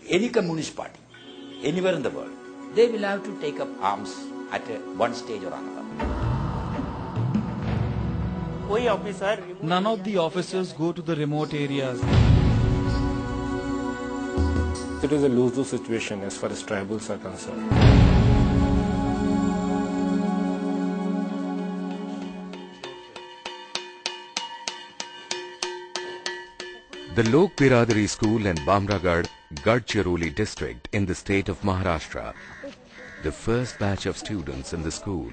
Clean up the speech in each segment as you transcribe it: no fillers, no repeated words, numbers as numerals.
any communist party, anywhere in the world, they will have to take up arms at one stage or another. None of the officers go to the remote areas. It is a lose-lose situation as far as tribals are concerned. The Lok Biradari School in Bamragad, Gadchiroli district in the state of Maharashtra. The first batch of students in the school,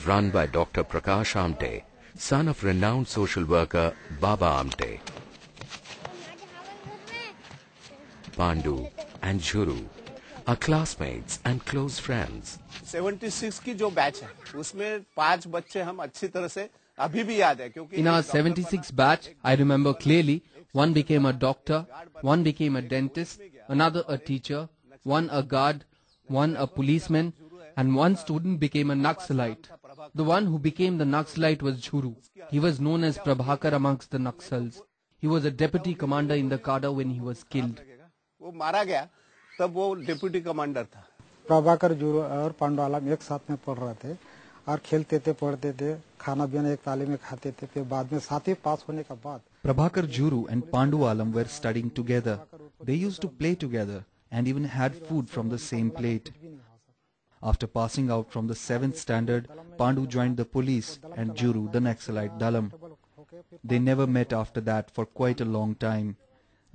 run by Dr. Prakash Amte, son of renowned social worker Baba Amte. Pandu and Jhuru are classmates and close friends. 76 की जो batch है उसमें 5 बच्चे हम अच्छी तरह से अभी भी याद है क्योंकि In our 76 batch, I remember clearly, one became a doctor, one became a dentist, another a teacher, one a guard, one a policeman, and one student became a naxalite. The one who became the naxalite was Jhuru. He was known as Prabhakar amongst the Naxals. He was a deputy commander in the cadre when he was killed. वो मारा गया तब वो deputy commander था. प्रभाकर जूरू और पांडु आलम एक साथ में पढ़ रहे थे और खेलते थे, पढ़ते थे, खाना पीना एक ताली में खाते थे. फिर बाद में साथ ही पास होने के बाद Prabhakar Juru and Pandu Alam were studying together. They used to play together and even had food from the same plate. After passing out from the 7th standard, Pandu joined the police and Juru the Naxalite Dalam. They never met after that for quite a long time.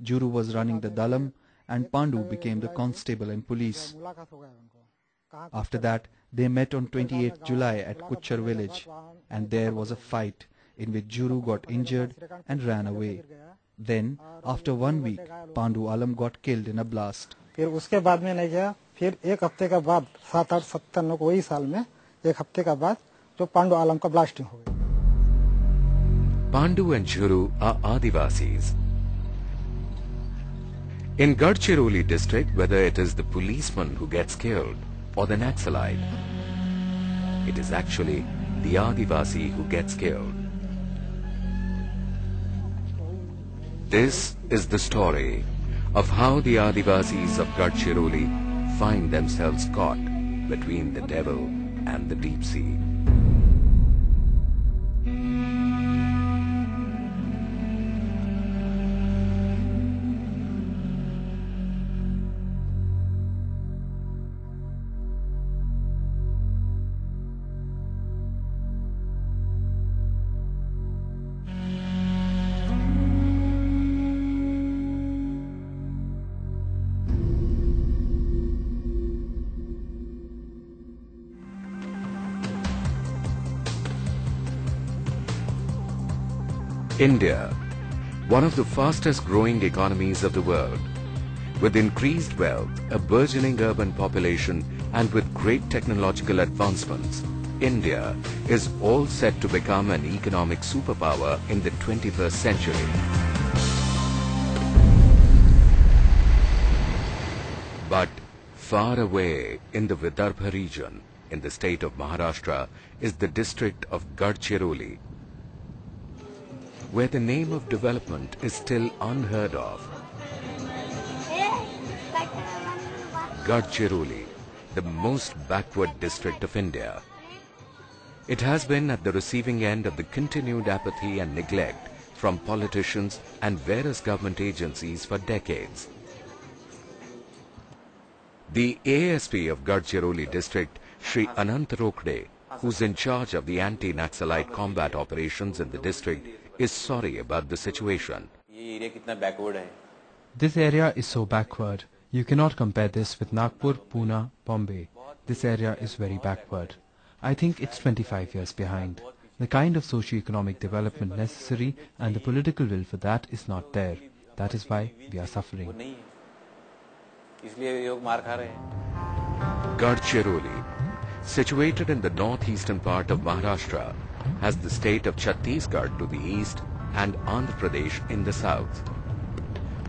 Juru was running the Dalam and Pandu became the constable and police. After that, they met on 28th July at Kuchar village, and there was a fight in which Juru got injured and ran away. Then, after 1 week, Pandu Alam got killed in a blast. फिर उसके बाद में नहीं गया. फिर एक हफ्ते के बाद 7-8-97 वही साल में एक हफ्ते के बाद जो पांडु आलम का ब्लास्टिंग हो गया. Pandu and Jhuru are adivasis. In Gadchiroli district, whether it is the policeman who gets killed or the Naxalite, it is actually the adivasi who gets killed. This is the story of how the adivasis of Gadchiroli find themselves caught between the devil and the deep sea. India, one of the fastest growing economies of the world, with increased wealth, a burgeoning urban population and with great technological advancements, India is all set to become an economic superpower in the 21st century. But far away in the Vidarbha region, in the state of Maharashtra, is the district of Gadchiroli, where the name of development is still unheard of. Gadchiroli, the most backward district of India. It has been at the receiving end of the continued apathy and neglect from politicians and various government agencies for decades. The ASP of Gadchiroli district, Shri Anant Rokde, who's in charge of the anti-Naxalite combat operations in the district, is sorry about the situation. This area is so backward. You cannot compare this with Nagpur, Pune, Bombay. This area is very backward. I think it's 25 years behind. The kind of socio-economic development necessary and the political will for that is not there. That is why we are suffering. Gadchiroli, situated in the northeastern part of Maharashtra, has the state of Chhattisgarh to the east and Andhra Pradesh in the south.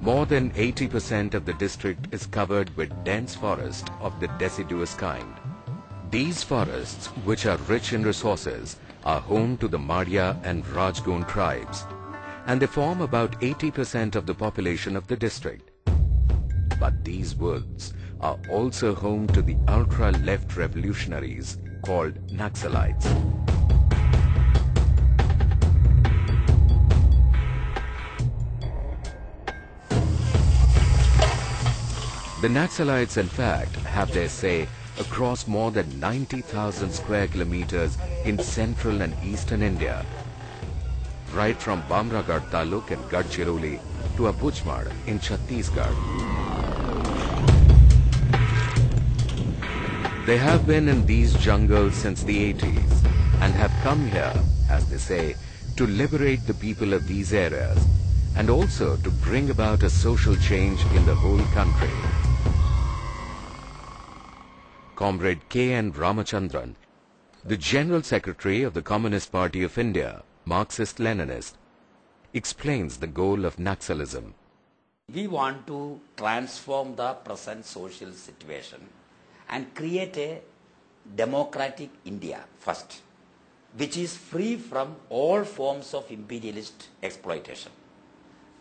More than 80% of the district is covered with dense forest of the deciduous kind. These forests, which are rich in resources, are home to the Madhya and Rajgon tribes, and they form about 80% of the population of the district. But these woods are also home to the ultra-left revolutionaries called Naxalites. The Naxalites, in fact, have their say across more than 90,000 square kilometers in central and eastern India, right from Bamragad Taluk in Gadchiroli to Abujmar in Chhattisgarh. They have been in these jungles since the 80s and have come here, as they say, to liberate the people of these areas and also to bring about a social change in the whole country. Comrade K. N. Ramachandran, the General Secretary of the Communist Party of India, Marxist-Leninist, explains the goal of Naxalism. We want to transform the present social situation and create a democratic India first, which is free from all forms of imperialist exploitation.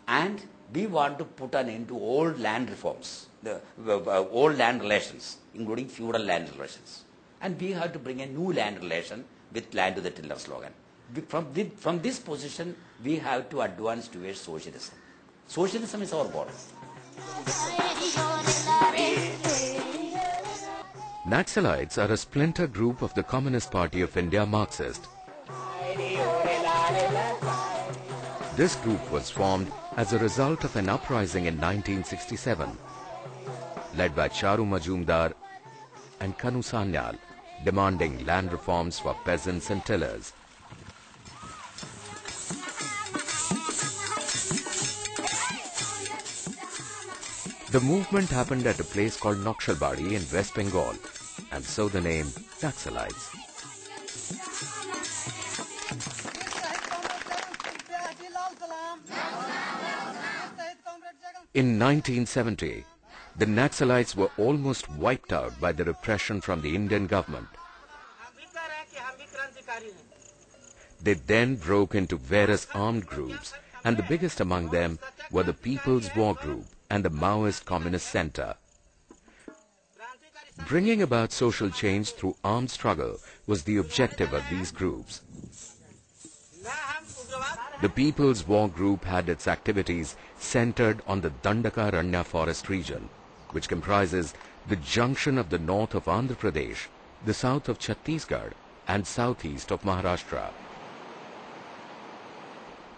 And we want to put an end to all land reforms, the old land relations, including feudal land relations. And we have to bring a new land relation with land to the tiller slogan. From this position, we have to advance towards socialism. Socialism is our goal. Naxalites are a splinter group of the Communist Party of India, Marxist. This group was formed as a result of an uprising in 1967, led by Charu Majumdar and Kanu Sanyal, demanding land reforms for peasants and tillers. The movement happened at a place called Naxal in West Bengal, and so the name Naxalites. In 1970, the Naxalites were almost wiped out by the repression from the Indian government. They then broke into various armed groups, and the biggest among them were the People's War Group and the Maoist Communist Center. Bringing about social change through armed struggle was the objective of these groups. The People's War Group had its activities centered on the Dandakaranya forest region, which comprises the junction of the north of Andhra Pradesh, the south of Chhattisgarh, and southeast of Maharashtra.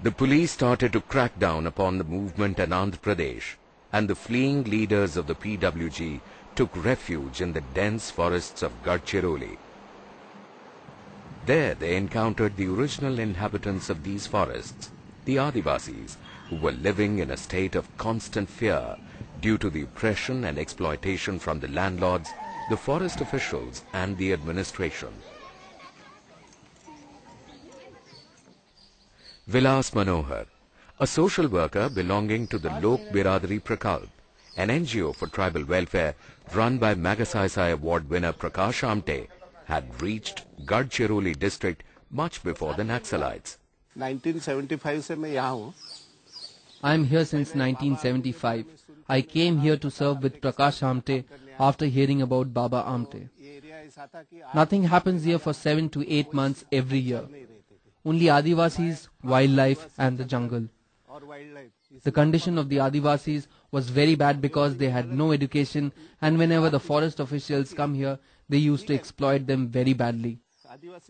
The police started to crack down upon the movement in Andhra Pradesh, and the fleeing leaders of the PWG took refuge in the dense forests of Gadchiroli. There they encountered the original inhabitants of these forests, the adivasis, who were living in a state of constant fear due to the oppression and exploitation from the landlords, the forest officials, and the administration. Vilas Manohar, a social worker belonging to the Lok Biradari Prakalp, an NGO for tribal welfare run by Magsaysay Award winner Prakash Amte, had reached Gadchiroli district much before the Naxalites. 1975 से मैं यहाँ हूँ. I am here since 1975. I came here to serve with Prakash Amte after hearing about Baba Amte. Nothing happens here for 7 to 8 months every year. Only Adivasis, wildlife and the jungle. The condition of the Adivasis was very bad because they had no education, and whenever the forest officials come here, they used to exploit them very badly.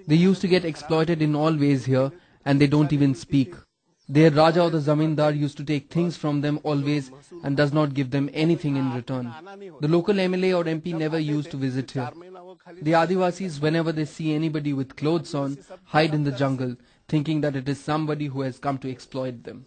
They used to get exploited in all ways here, and they don't even speak. Their Raja or the Zamindar used to take things from them always and does not give them anything in return. The local MLA or MP never used to visit here. The Adivasis, whenever they see anybody with clothes on, hide in the jungle, thinking that it is somebody who has come to exploit them.